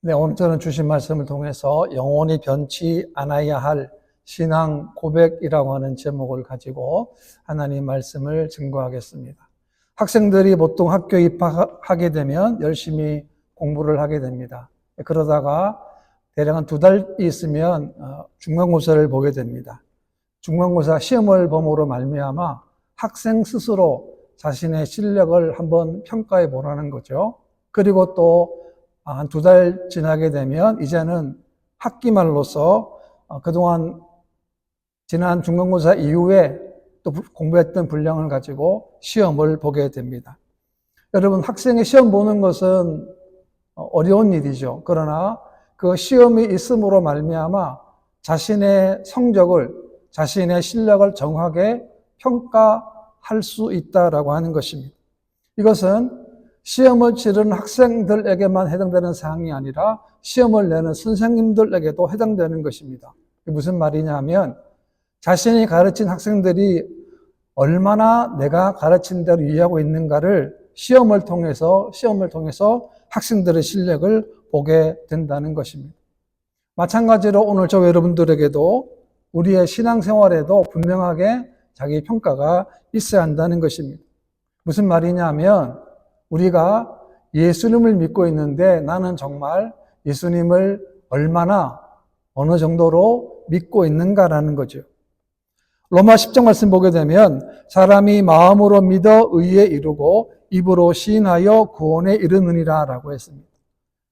네, 오늘 저는 주신 말씀을 통해서 영원히 변치 않아야 할 신앙 고백이라고 하는 제목을 가지고 하나님 말씀을 증거하겠습니다. 학생들이 보통 학교에 입학하게 되면 열심히 공부를 하게 됩니다. 그러다가 대략 한 2달이 있으면 중간고사를 보게 됩니다. 중간고사 시험을 범으로 말미암아 학생 스스로 자신의 실력을 한번 평가해 보라는 거죠. 그리고 또 한 2달 지나게 되면 이제는 학기말로서 그동안 지난 중간고사 이후에 또 공부했던 분량을 가지고 시험을 보게 됩니다. 여러분, 학생의 시험 보는 것은 어려운 일이죠. 그러나 그 시험이 있음으로 말미암아 자신의 성적을, 자신의 실력을 정확하게 평가할 수 있다라고 하는 것입니다. 이것은 시험을 치르는 학생들에게만 해당되는 사항이 아니라 시험을 내는 선생님들에게도 해당되는 것입니다. 무슨 말이냐면 자신이 가르친 학생들이 얼마나 내가 가르친 대로 이해하고 있는가를 시험을 통해서 학생들의 실력을 보게 된다는 것입니다. 마찬가지로 오늘 저 여러분들에게도 우리의 신앙생활에도 분명하게 자기 평가가 있어야 한다는 것입니다. 무슨 말이냐면 우리가 예수님을 믿고 있는데 나는 정말 예수님을 얼마나 어느 정도로 믿고 있는가라는 거죠. 로마 10장 말씀 보게 되면 사람이 마음으로 믿어 의에 이르고 입으로 시인하여 구원에 이르느니라 라고 했습니다.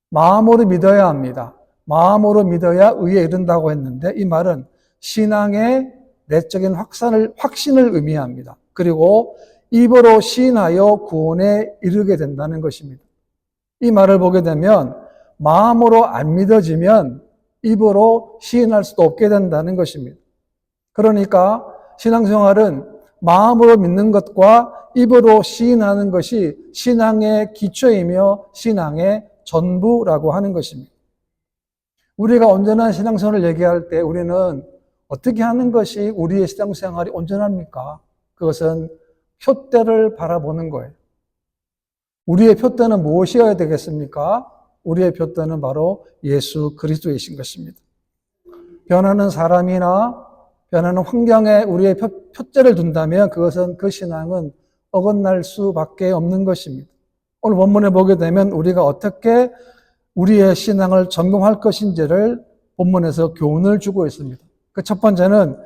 마음으로 믿어야 합니다. 마음으로 믿어야 의에 이른다고 했는데 이 말은 신앙의 내적인 확신을 의미합니다. 그리고 입으로 시인하여 구원에 이르게 된다는 것입니다. 이 말을 보게 되면 마음으로 안 믿어지면 입으로 시인할 수도 없게 된다는 것입니다. 그러니까 신앙생활은 마음으로 믿는 것과 입으로 시인하는 것이 신앙의 기초이며 신앙의 전부라고 하는 것입니다. 우리가 온전한 신앙생활을 얘기할 때 우리는 어떻게 하는 것이 우리의 신앙생활이 온전합니까? 그것은 표대를 바라보는 거예요. 우리의 표대는 무엇이어야 되겠습니까? 우리의 표대는 바로 예수 그리스도이신 것입니다. 변하는 사람이나 변하는 환경에 우리의 표대를 둔다면 그것은 그 신앙은 어긋날 수밖에 없는 것입니다. 오늘 본문에 보게 되면 우리가 어떻게 우리의 신앙을 점검할 것인지를 본문에서 교훈을 주고 있습니다. 그 첫 번째는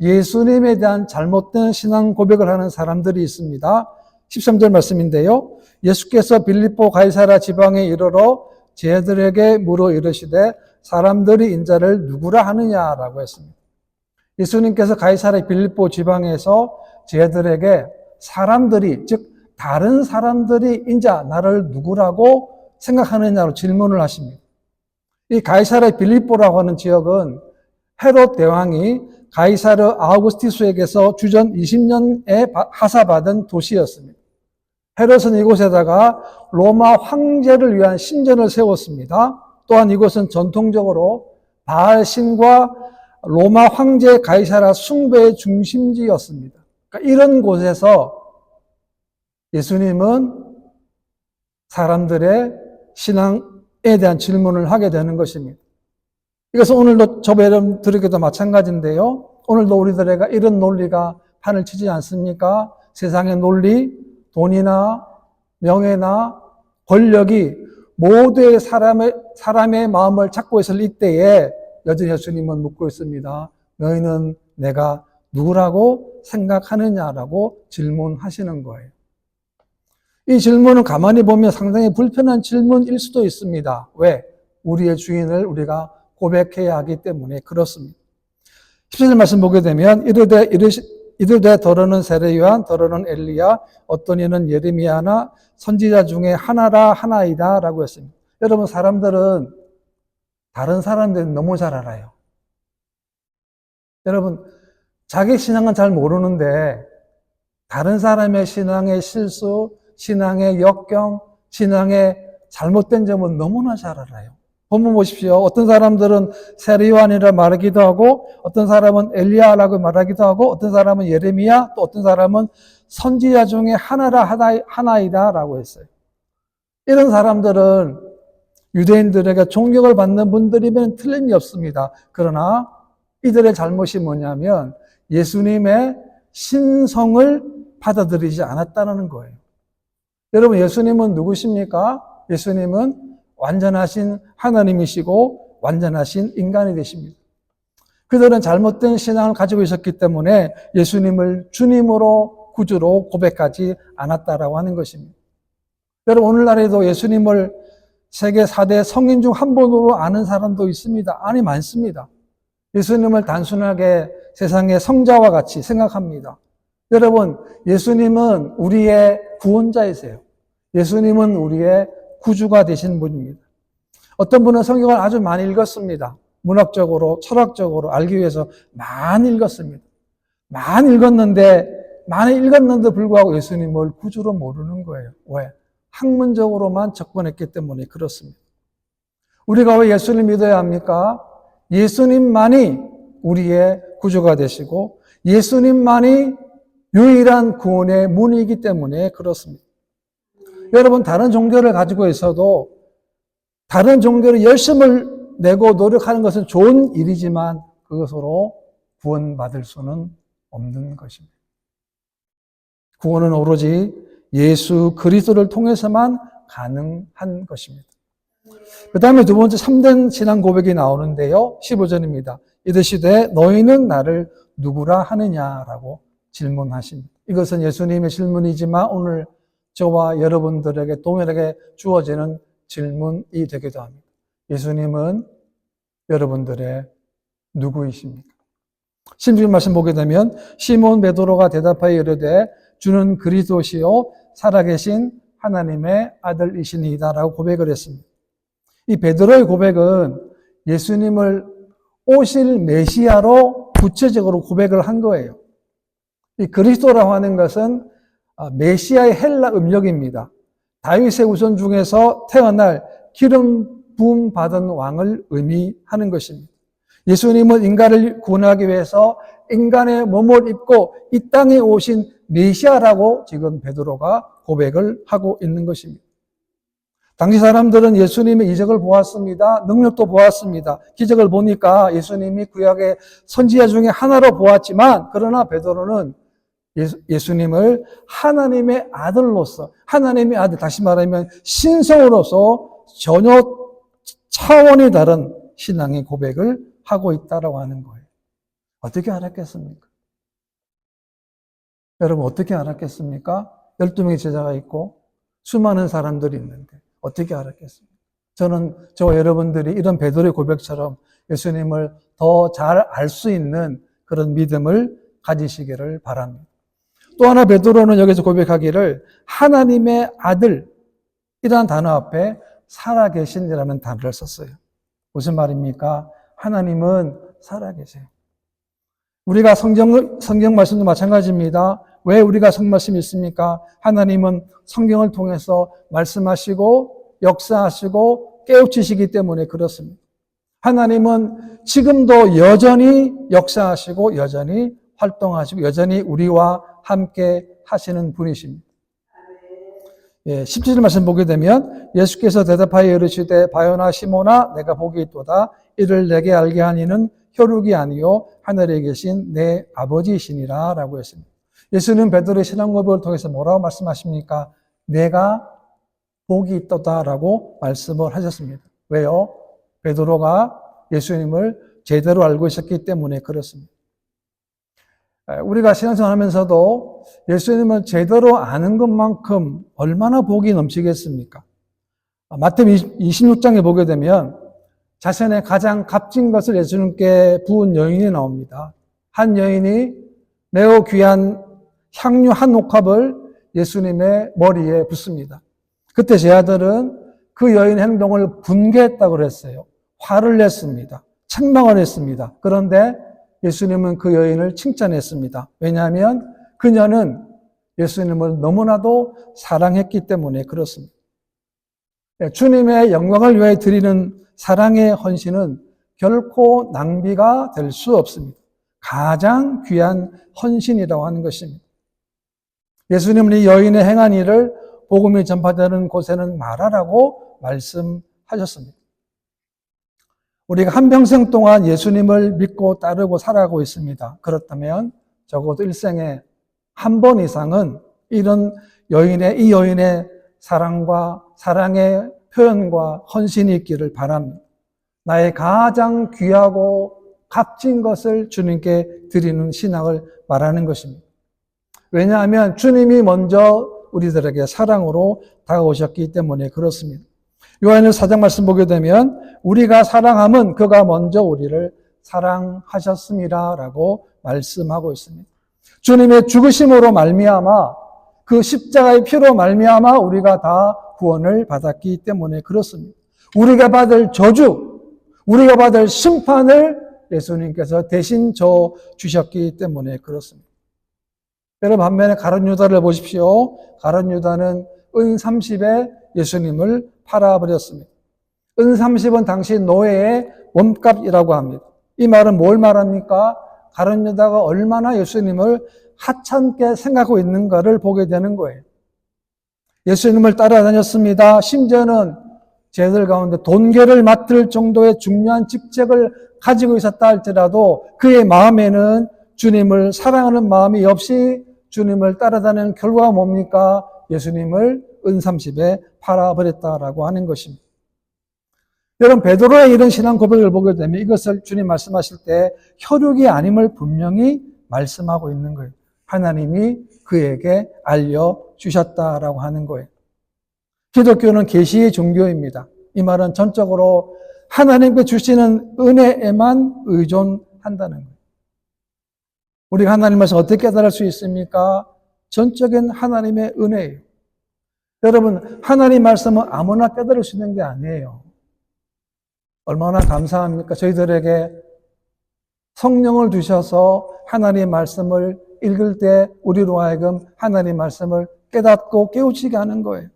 예수님에 대한 잘못된 신앙 고백을 하는 사람들이 있습니다. 13절 말씀인데요. 예수께서 빌립보 가이사랴 지방에 이르러 제자들에게 물어 이르시되 사람들이 인자를 누구라 하느냐라고 했습니다. 예수님께서 가이사랴 빌립보 지방에서 제자들에게 사람들이, 즉 다른 사람들이 인자 나를 누구라고 생각하느냐로 질문을 하십니다. 이 가이사랴 빌립보라고 하는 지역은 헤롯 대왕이 가이사르 아우구스티스에게서 주전 20년에 하사받은 도시였습니다. 헤롯은 이곳에다가 로마 황제를 위한 신전을 세웠습니다. 또한 이곳은 전통적으로 바알 신과 로마 황제 가이사라 숭배의 중심지였습니다. 그러니까 이런 곳에서 예수님은 사람들의 신앙에 대한 질문을 하게 되는 것입니다. 이것은 오늘도 저와 여러분들에게도 마찬가지인데요. 오늘도 우리들에게 이런 논리가 판을 치지 않습니까? 세상의 논리, 돈이나 명예나 권력이 모두의 사람의 마음을 잡고 있을 이때에 여전히 예수님은 묻고 있습니다. 너희는 내가 누구라고 생각하느냐라고 질문하시는 거예요. 이 질문은 가만히 보면 상당히 불편한 질문일 수도 있습니다. 왜? 우리의 주인을 우리가 고백해야 하기 때문에 그렇습니다. 17절 말씀 보게 되면 이르되 더러는 세례요한 더러는 엘리야 어떤 이는 예레미야나 선지자 중에 하나라 하나이다 라고 했습니다. 여러분, 사람들은 다른 사람들은 너무 잘 알아요. 여러분, 자기 신앙은 잘 모르는데 다른 사람의 신앙의 실수, 신앙의 역경, 신앙의 잘못된 점은 너무나 잘 알아요. 본문 보십시오. 어떤 사람들은 세례요한이라 말하기도 하고 어떤 사람은 엘리야라고 말하기도 하고 어떤 사람은 예레미야, 또 어떤 사람은 선지자 중에 하나이다 라고 했어요. 이런 사람들은 유대인들에게 존경을 받는 분들이면 틀림이 없습니다. 그러나 이들의 잘못이 뭐냐면 예수님의 신성을 받아들이지 않았다는 거예요. 여러분, 예수님은 누구십니까? 예수님은 완전하신 하나님이시고 완전하신 인간이 되십니다. 그들은 잘못된 신앙을 가지고 있었기 때문에 예수님을 주님으로 구주로 고백하지 않았다라고 하는 것입니다. 여러분, 오늘날에도 예수님을 세계 4대 성인 중 한 분으로 아는 사람도 있습니다. 아니, 많습니다. 예수님을 단순하게 세상의 성자와 같이 생각합니다. 여러분, 예수님은 우리의 구원자이세요. 예수님은 우리의 구주가 되신 분입니다. 어떤 분은 성경을 아주 많이 읽었습니다. 문학적으로, 철학적으로 알기 위해서 많이 읽었습니다. 많이 읽었는데 불구하고 예수님을 구주로 모르는 거예요. 왜? 학문적으로만 접근했기 때문에 그렇습니다. 우리가 왜 예수를 믿어야 합니까? 예수님만이 우리의 구주가 되시고 예수님만이 유일한 구원의 문이기 때문에 그렇습니다. 여러분, 다른 종교를 가지고 있어도 다른 종교를 열심을 내고 노력하는 것은 좋은 일이지만 그것으로 구원받을 수는 없는 것입니다. 구원은 오로지 예수 그리스도를 통해서만 가능한 것입니다. 그 다음에 두 번째 참된 신앙 고백이 나오는데요. 15절입니다. 이르시되 너희는 나를 누구라 하느냐라고 질문하십니다. 이것은 예수님의 질문이지만 오늘 저와 여러분들에게 동일하게 주어지는 질문이 되기도 합니다. 예수님은 여러분들의 누구이십니까? 16절 말씀 보게 되면 시몬 베드로가 대답하여 이르되 주는 그리스도시요 살아계신 하나님의 아들이시니이다라고 고백을 했습니다. 이 베드로의 고백은 예수님을 오실 메시아로 구체적으로 고백을 한 거예요. 이 그리스도라고 하는 것은 메시아의 헬라 음력입니다. 다윗의 후손 중에서 태어날 기름 부음 받은 왕을 의미하는 것입니다. 예수님은 인간을 구원하기 위해서 인간의 몸을 입고 이 땅에 오신 메시아라고 지금 베드로가 고백을 하고 있는 것입니다. 당시 사람들은 예수님의 이적을 보았습니다. 능력도 보았습니다. 기적을 보니까 예수님이 구약의 선지자 중에 하나로 보았지만 그러나 베드로는 예수님을 하나님의 아들로서 하나님의 아들, 다시 말하면 신성으로서 전혀 차원이 다른 신앙의 고백을 하고 있다라고 하는 거예요. 어떻게 알았겠습니까? 여러분, 어떻게 알았겠습니까? 12명의 제자가 있고 수많은 사람들이 있는데 어떻게 알았겠습니까? 저는 저와 여러분들이 이런 베드로의 고백처럼 예수님을 더 잘 알 수 있는 그런 믿음을 가지시기를 바랍니다. 또 하나 베드로는 여기서 고백하기를 하나님의 아들이라는 단어 앞에 살아계신이라는 단어를 썼어요. 무슨 말입니까? 하나님은 살아계세요. 우리가 성경 말씀도 마찬가지입니다. 왜 우리가 성경 말씀이 있습니까? 하나님은 성경을 통해서 말씀하시고 역사하시고 깨우치시기 때문에 그렇습니다. 하나님은 지금도 여전히 역사하시고 여전히 활동하시고 여전히 우리와 함께 하시는 분이십니다. 17절 말씀 보게 되면 예수께서 대답하여 이르시되 바요나 시모나 내가 복이 있도다. 이를 내게 알게 하니는 혈육이 아니요 하늘에 계신 내 아버지이시니라 라고 했습니다. 예수는 베드로의 신앙 고백을 통해서 뭐라고 말씀하십니까? 내가 복이 있도다라고 말씀을 하셨습니다. 왜요? 베드로가 예수님을 제대로 알고 있었기 때문에 그렇습니다. 우리가 신앙생활 하면서도 예수님을 제대로 아는 것만큼 얼마나 복이 넘치겠습니까? 마태복음 26장에 보게 되면 자신의 가장 값진 것을 예수님께 부은 여인이 나옵니다. 한 여인이 매우 귀한 향유 한 옥합을 예수님의 머리에 붓습니다. 그때 제 아들은 그 여인의 행동을 분개했다고 그랬어요. 화를 냈습니다. 책망을 했습니다. 그런데 예수님은 그 여인을 칭찬했습니다. 왜냐하면 그녀는 예수님을 너무나도 사랑했기 때문에 그렇습니다. 주님의 영광을 위해 드리는 사랑의 헌신은 결코 낭비가 될 수 없습니다. 가장 귀한 헌신이라고 하는 것입니다. 예수님은 이 여인의 행한 일을 복음이 전파되는 곳에는 말하라고 말씀하셨습니다. 하셨습니다. 우리가 한평생 동안 예수님을 믿고 따르고 살아가고 있습니다. 그렇다면 적어도 일생에 한 번 이상은 이 여인의 사랑의 표현과 헌신이 있기를 바랍니다. 나의 가장 귀하고 값진 것을 주님께 드리는 신앙을 말하는 것입니다. 왜냐하면 주님이 먼저 우리들에게 사랑으로 다가오셨기 때문에 그렇습니다. 요한일서 4장 말씀 보게 되면 우리가 사랑함은 그가 먼저 우리를 사랑하셨습니다 라고 말씀하고 있습니다. 주님의 죽으심으로 말미암아 그 십자가의 피로 말미암아 우리가 다 구원을 받았기 때문에 그렇습니다. 우리가 받을 저주, 우리가 받을 심판을 예수님께서 대신 져 주셨기 때문에 그렇습니다. 여러분 반면에 가룟 유다를 보십시오. 가룟 유다는 은 30에 예수님을 팔아버렸습니다. 은 30은 당시 노예의 몸값이라고 합니다. 이 말은 뭘 말합니까? 가룟 유다가 얼마나 예수님을 하찮게 생각하고 있는가를 보게 되는 거예요. 예수님을 따라다녔습니다. 심지어는 제들 가운데 돈계를 맡을 정도의 중요한 직책을 가지고 있었다 할지라도 그의 마음에는 주님을 사랑하는 마음이 없이 주님을 따라다니는 결과가 뭡니까? 예수님을 은 30에 팔아버렸다라고 하는 것입니다. 여러분 베드로의 이런 신앙 고백을 보게 되면 이것을 주님 말씀하실 때 혈육이 아님을 분명히 말씀하고 있는 거예요. 하나님이 그에게 알려주셨다라고 하는 거예요. 기독교는 계시의 종교입니다. 이 말은 전적으로 하나님께 주시는 은혜에만 의존한다는 거예요. 우리가 하나님 말씀 어떻게 깨달을 수 있습니까? 전적인 하나님의 은혜예요. 여러분 하나님 말씀은 아무나 깨달을 수 있는 게 아니에요. 얼마나 감사합니까? 저희들에게 성령을 주셔서 하나님의 말씀을 읽을 때 우리로 하여금 하나님의 말씀을 깨닫고 깨우치게 하는 거예요.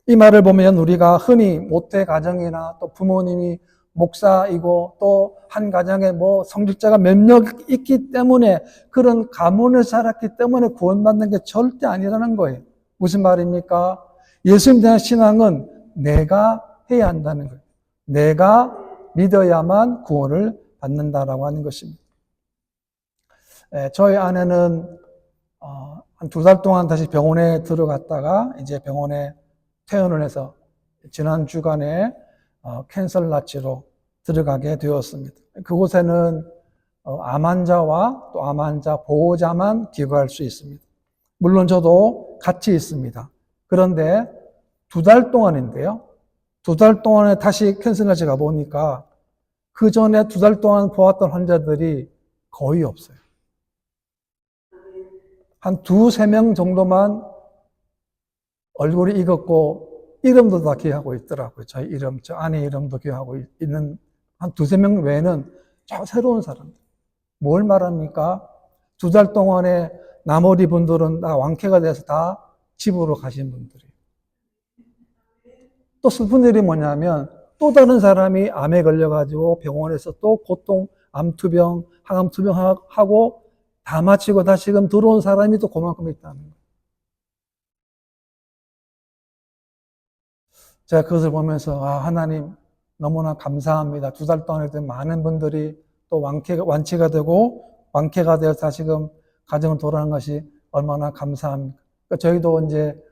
이 말을 보면 우리가 흔히 모태 가정이나 또 부모님이 목사이고 또 한 가정에 성직자가 몇 명 있기 때문에 그런 가문을 살았기 때문에 구원받는 게 절대 아니라는 거예요. 무슨 말입니까? 예수님 대한 신앙은 내가 해야 한다는 거예요. 내가 믿어야만 구원을 받는다라고 하는 것입니다. 저희 아내는 한 2달 동안 다시 병원에 들어갔다가 이제 병원에 퇴원을 해서 지난 주간에 캔서 나치로 들어가게 되었습니다. 그곳에는 암 환자와 또 암 환자 보호자만 기거할 수 있습니다. 물론 저도 같이 있습니다. 그런데 2달 동안인데요. 2달 동안에 다시 캔서 나치 가보니까 그 전에 2달 동안 보았던 환자들이 거의 없어요. 한 2-3명 정도만 얼굴이 익었고 이름도 다 기억하고 있더라고요. 저희 이름, 저 아내 이름도 기억하고 있는 한 2-3명 외에는 저 새로운 사람들. 뭘 말합니까? 2달 동안에 나머지 분들은 다 완쾌가 돼서 다 집으로 가신 분들이에요. 또 슬픈 일이 뭐냐면 또 다른 사람이 암에 걸려가지고 병원에서 또 고통, 암투병, 항암투병 하고 다 마치고 다시금 들어온 사람이 또 그만큼 있다는 거예요. 제가 그것을 보면서 하나님 너무나 감사합니다. 2달 동안에 많은 분들이 또 완치가 되고 완쾌가 되어서 다시금 가정을 돌아가는 것이 얼마나 감사합니까? 그러니까 저희도 이제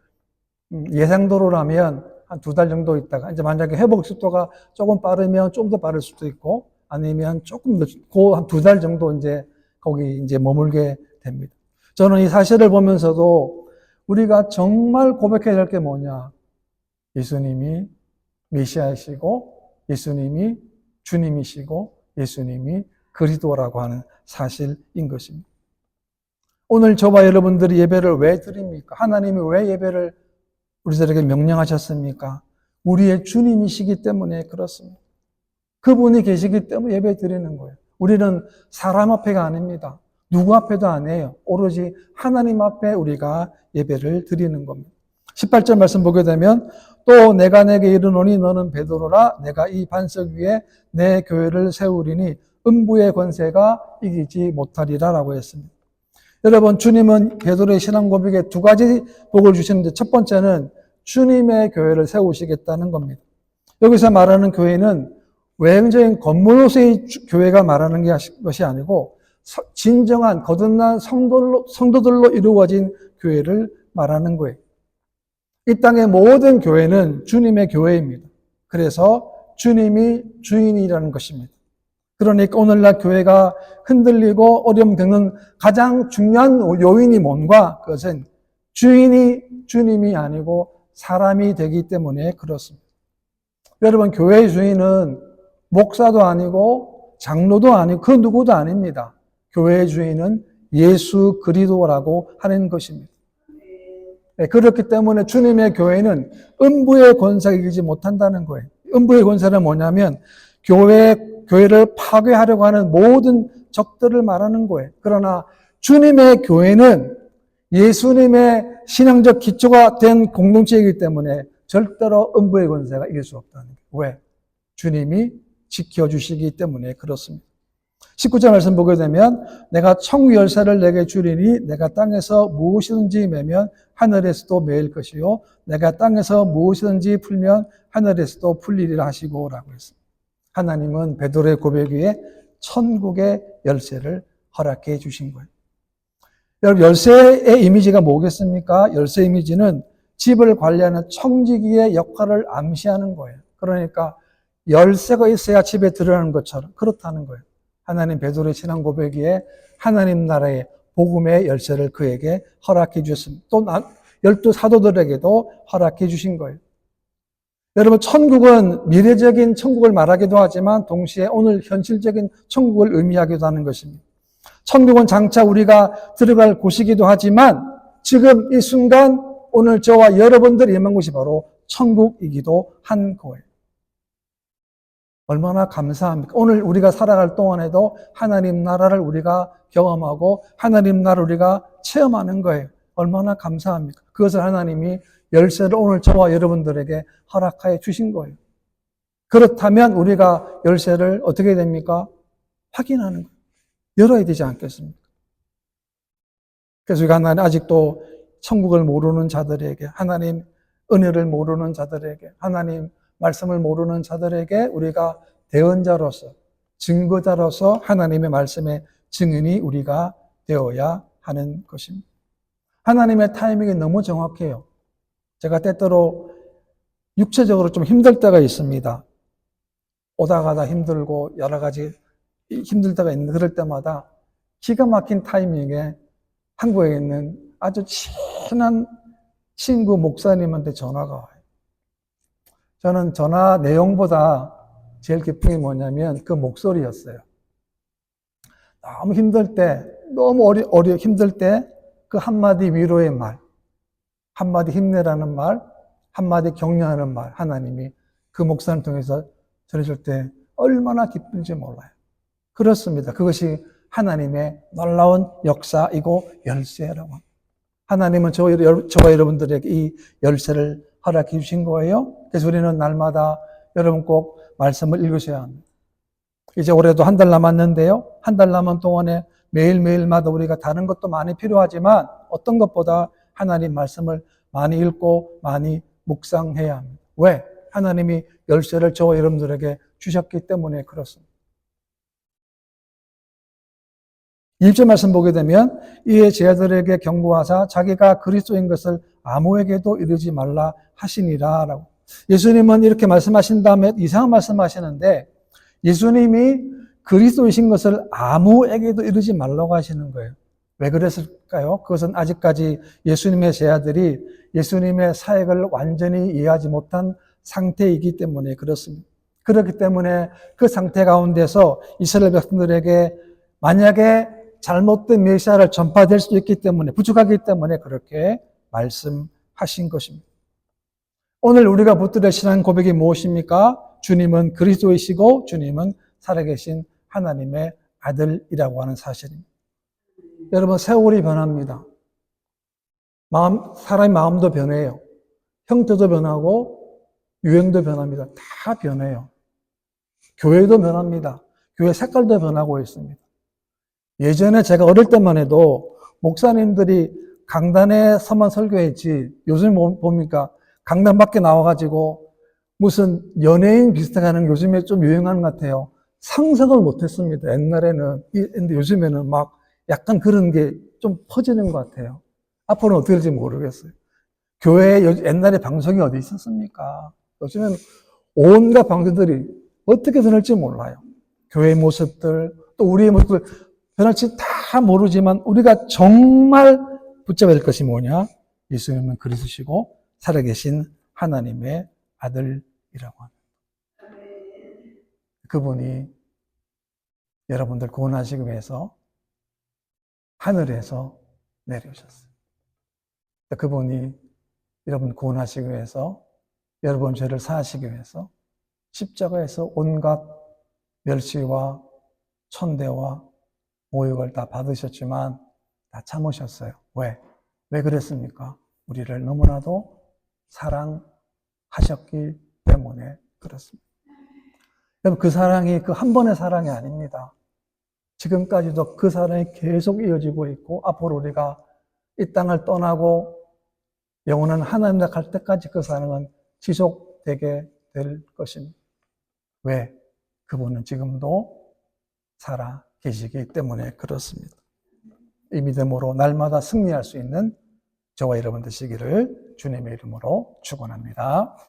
예상대로라면 한 2달 정도 있다가 이제 만약에 회복 속도가 조금 빠르면 좀 더 빠를 수도 있고 아니면 조금 늦고 한 2달 정도 이제 거기 이제 머물게 됩니다. 저는 이 사실을 보면서도 우리가 정말 고백해야 될 게 뭐냐? 예수님이 메시아이시고 예수님이 주님이시고 예수님이 그리스도라고 하는 사실인 것입니다. 오늘 저와 여러분들이 예배를 왜 드립니까? 하나님이 왜 예배를 우리들에게 명령하셨습니까? 우리의 주님이시기 때문에 그렇습니다. 그분이 계시기 때문에 예배 드리는 거예요. 우리는 사람 앞에가 아닙니다. 누구 앞에도 아니에요. 오로지 하나님 앞에 우리가 예배를 드리는 겁니다. 18절 말씀 보게 되면 또 내가 내게 이르노니 너는 베드로라 내가 이 반석 위에 내 교회를 세우리니 음부의 권세가 이기지 못하리라 라고 했습니다. 여러분 주님은 베드로의 신앙 고백에 2가지 복을 주시는데 첫 번째는 주님의 교회를 세우시겠다는 겁니다. 여기서 말하는 교회는 외형적인 건물로서의 교회가 말하는 것이 아니고 진정한 거듭난 성도들로 이루어진 교회를 말하는 거예요. 이 땅의 모든 교회는 주님의 교회입니다. 그래서 주님이 주인이라는 것입니다. 그러니까 오늘날 교회가 흔들리고 어려움 겪는 가장 중요한 요인이 뭔가? 그것은 주인이 주님이 아니고 사람이 되기 때문에 그렇습니다. 여러분, 교회의 주인은 목사도 아니고 장로도 아니고 그 누구도 아닙니다. 교회의 주인은 예수 그리스도라고 하는 것입니다. 네, 그렇기 때문에 주님의 교회는 음부의 권세가 이기지 못한다는 거예요. 음부의 권세는 뭐냐면 교회를 파괴하려고 하는 모든 적들을 말하는 거예요. 그러나 주님의 교회는 예수님의 신앙적 기초가 된 공동체이기 때문에 절대로 음부의 권세가 이길 수 없다는 거예요. 왜? 주님이 지켜주시기 때문에 그렇습니다. 19절 말씀 보게 되면 내가 천국 열쇠를 내게 주리니 내가 땅에서 무엇이든지 매면 하늘에서도 매일 것이요 내가 땅에서 무엇이든지 풀면 하늘에서도 풀리리라 하시고 라고 했습니다. 하나님은 베드로의 고백 위에 천국의 열쇠를 허락해 주신 거예요. 여러분, 열쇠의 이미지가 뭐겠습니까? 열쇠 이미지는 집을 관리하는 청지기의 역할을 암시하는 거예요. 그러니까 열쇠가 있어야 집에 들어가는 것처럼 그렇다는 거예요. 하나님 베드로의 신앙 고백 위에 하나님 나라의 복음의 열쇠를 그에게 허락해 주셨습니다. 또 12 사도들에게도 허락해 주신 거예요. 여러분, 천국은 미래적인 천국을 말하기도 하지만 동시에 오늘 현실적인 천국을 의미하기도 하는 것입니다. 천국은 장차 우리가 들어갈 곳이기도 하지만 지금 이 순간 오늘 저와 여러분들이 임한 곳이 바로 천국이기도 한 거예요. 얼마나 감사합니까? 오늘 우리가 살아갈 동안에도 하나님 나라를 우리가 경험하고 하나님 나라를 우리가 체험하는 거예요. 얼마나 감사합니까? 그것을 하나님이 열쇠를 오늘 저와 여러분들에게 허락하여 주신 거예요. 그렇다면 우리가 열쇠를 어떻게 됩니까? 확인하는 거예요. 열어야 되지 않겠습니까? 그래서 우리가 하나님 아직도 천국을 모르는 자들에게, 하나님 은혜를 모르는 자들에게, 하나님 말씀을 모르는 자들에게 우리가 대언자로서, 증거자로서 하나님의 말씀의 증인이 우리가 되어야 하는 것입니다. 하나님의 타이밍이 너무 정확해요. 제가 때때로 육체적으로 좀 힘들 때가 있습니다. 오다 가다 힘들고 여러 가지 힘들 때가 있는데 그럴 때마다 기가 막힌 타이밍에 한국에 있는 아주 친한 친구 목사님한테 전화가 와요. 저는 전화 내용보다 제일 기쁜 게 뭐냐면 그 목소리였어요. 너무 힘들 때, 너무 힘들 때 그 한마디 위로의 말, 한마디 힘내라는 말, 한마디 격려하는 말, 하나님이 그 목사를 통해서 전해줄 때 얼마나 기쁜지 몰라요. 그렇습니다. 그것이 하나님의 놀라운 역사이고 열쇠라고 합니다. 하나님은 저와 여러분들에게 이 열쇠를 허락해 주신 거예요. 그래서 우리는 날마다 여러분 꼭 말씀을 읽으셔야 합니다. 이제 올해도 한 달 남았는데요. 한 달 남은 동안에 매일매일마다 우리가 다른 것도 많이 필요하지만 어떤 것보다 하나님 말씀을 많이 읽고 많이 묵상해야 합니다. 왜? 하나님이 열쇠를 저와 여러분들에게 주셨기 때문에 그렇습니다. 1절 말씀 보게 되면 이에 제자들에게 경고하사 자기가 그리스도인 것을 아무에게도 이르지 말라 하시니라 라고. 예수님은 이렇게 말씀하신 다음에 이상한 말씀하시는데 예수님이 그리스도이신 것을 아무에게도 이르지 말라고 하시는 거예요. 왜 그랬을까요? 그것은 아직까지 예수님의 제자들이 예수님의 사역을 완전히 이해하지 못한 상태이기 때문에 그렇습니다. 그렇기 때문에 그 상태 가운데서 이스라엘 백성들에게 만약에 잘못된 메시아를 전파될 수도 있기 때문에 부족하기 때문에 그렇게 말씀하신 것입니다. 오늘 우리가 붙들을 신앙 고백이 무엇입니까? 주님은 그리스도이시고 주님은 살아계신 하나님의 아들이라고 하는 사실입니다. 여러분, 세월이 변합니다. 사람의 마음도 변해요. 형태도 변하고 유행도 변합니다. 다 변해요. 교회도 변합니다. 교회 색깔도 변하고 있습니다. 예전에 제가 어릴 때만 해도 목사님들이 강단에 서만 설교했지 요즘 뭡니까? 강남 밖에 나와가지고 무슨 연예인 비슷하게 하는 게 요즘에 좀 유행하는 것 같아요. 상상을 못했습니다. 옛날에는. 근데 요즘에는 막 약간 그런 게 좀 퍼지는 것 같아요. 앞으로는 어떻게 될지 모르겠어요. 교회에 옛날에 방송이 어디 있었습니까? 요즘에는 온갖 방송들이 어떻게 변할지 몰라요. 교회의 모습들, 또 우리의 모습들 변할지 다 모르지만 우리가 정말 붙잡아야 될 것이 뭐냐? 예수님은 그리스도시고 살아계신 하나님의 아들이라고 합니다. 그분이 여러분들 구원하시기 위해서 하늘에서 내려오셨어요. 그분이 여러분 구원하시기 위해서 여러분 죄를 사하시기 위해서 십자가에서 온갖 멸시와 천대와 모욕을 다 받으셨지만 다 참으셨어요. 왜? 왜 그랬습니까? 우리를 너무나도 사랑하셨기 때문에 그렇습니다. 여러분, 그 사랑이 그 한 번의 사랑이 아닙니다. 지금까지도 그 사랑이 계속 이어지고 있고 앞으로 우리가 이 땅을 떠나고 영원한 하나님과 갈 때까지 그 사랑은 지속되게 될 것입니다. 왜? 그분은 지금도 살아 계시기 때문에 그렇습니다. 이 믿음으로 날마다 승리할 수 있는 저와 여러분 되시기를 주님의 이름으로 축원합니다.